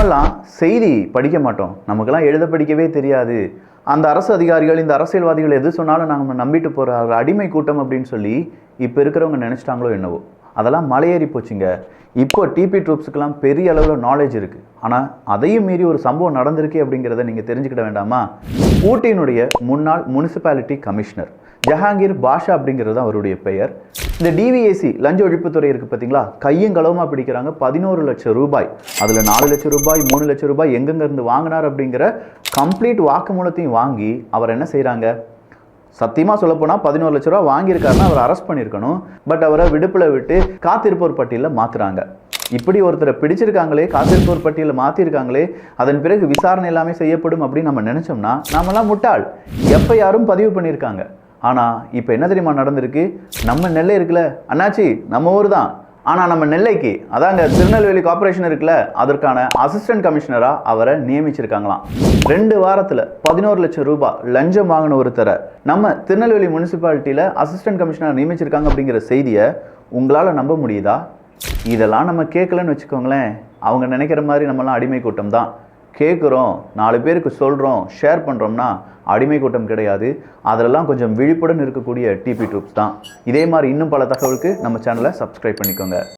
நம்மெல்லாம் செய்தி படிக்க மாட்டோம், நமக்கெல்லாம் எழுத படிக்கவே தெரியாது, அந்த அரசு அதிகாரிகள் இந்த அரசியல்வாதிகள் எது சொன்னாலும் நாங்கள் நம்பிட்டு போகிற அடிமை கூட்டம் அப்படின்னு சொல்லி இப்போ இருக்கிறவங்க நினச்சிட்டாங்களோ என்னவோ. அதெல்லாம் மலையேறி போச்சுங்க. இப்போ டிபி ட்ரூப்ஸுக்கெல்லாம் பெரிய அளவில் நாலேஜ் இருக்குது. ஆனால் அதையும் மீறி ஒரு சம்பவம் நடந்திருக்கு அப்படிங்கிறத நீங்கள் தெரிஞ்சுக்கிட வேண்டாமா? ஊட்டியினுடைய முன்னாள் முனிசிபாலிட்டி கமிஷனர் ஜஹாங்கீர் பாஷா அப்படிங்கிறது அவருடைய பெயர். இந்த டிவிஏசி லஞ்ச ஒழிப்புத்துறை இருக்குது பார்த்தீங்களா, கையும் களவுமாக பிடிக்கிறாங்க. 11 லட்சம் ரூபாய், அதில் 4 லட்சம் ரூபாய் 3 லட்சம் ரூபாய் எங்கெங்கேருந்து வாங்கினார் அப்படிங்கிற கம்ப்ளீட் வாக்குமூலத்தையும் வாங்கி அவர் என்ன செய்கிறாங்க, சத்தியமாக சொல்லப்போனால் 11 லட்ச ரூபா வாங்கியிருக்காருன்னா அவர் அரெஸ்ட் பண்ணியிருக்கணும். பட் அவரை விடுப்பில் விட்டு காத்திருப்போர் பட்டியலில் மாற்றுறாங்க. இப்படி ஒருத்தரை பிடிச்சிருக்காங்களே, காத்திருப்போர் பட்டியலில் மாற்றிருக்காங்களே, அதன் பிறகு விசாரணை எல்லாமே செய்யப்படும் அப்படின்னு நம்ம நினச்சோம்னா நாமெல்லாம் முட்டாள். எஃப்ஐஆரும் பதிவு பண்ணியிருக்காங்க. ஆனால் இப்போ என்ன தெரியுமா நடந்திருக்கு? நம்ம நெல்லை இருக்குல்ல அண்ணாச்சி, நம்ம ஊர் தான். ஆனால் நம்ம நெல்லைக்கு, அதாங்க திருநெல்வேலி கார்பரேஷன் இருக்குல்ல, அதற்கான அசிஸ்டன்ட் கமிஷனராக அவரை நியமிச்சிருக்காங்களாம். 2 வாரத்தில் 11 லட்சம் ரூபாய் லஞ்சம் வாங்கின ஒருத்தரை நம்ம திருநெல்வேலி முனிசிபாலிட்டியில் அசிஸ்டன்ட் கமிஷனர் நியமிச்சிருக்காங்க அப்படிங்கிற செய்தியை உங்களால் நம்ப முடியுதா? இதெல்லாம் நம்ம கேட்கலன்னு வச்சுக்கோங்களேன், அவங்க நினைக்கிற மாதிரி நம்மலாம் அடிமை கூட்டம் தான். கேட்குறோம், 4 பேருக்கு சொல்கிறோம், ஷேர் பண்ணுறோம்னா அடிமை கூட்டம் கிடையாது. அதிலெல்லாம் கொஞ்சம் விழிப்புடன் இருக்கக்கூடிய டிபி ட்ரூப்ஸ் தான். இதே மாதிரி இன்னும் பல தகவலுக்கு நம்ம சேனலை சப்ஸ்கிரைப் பண்ணிக்கோங்க.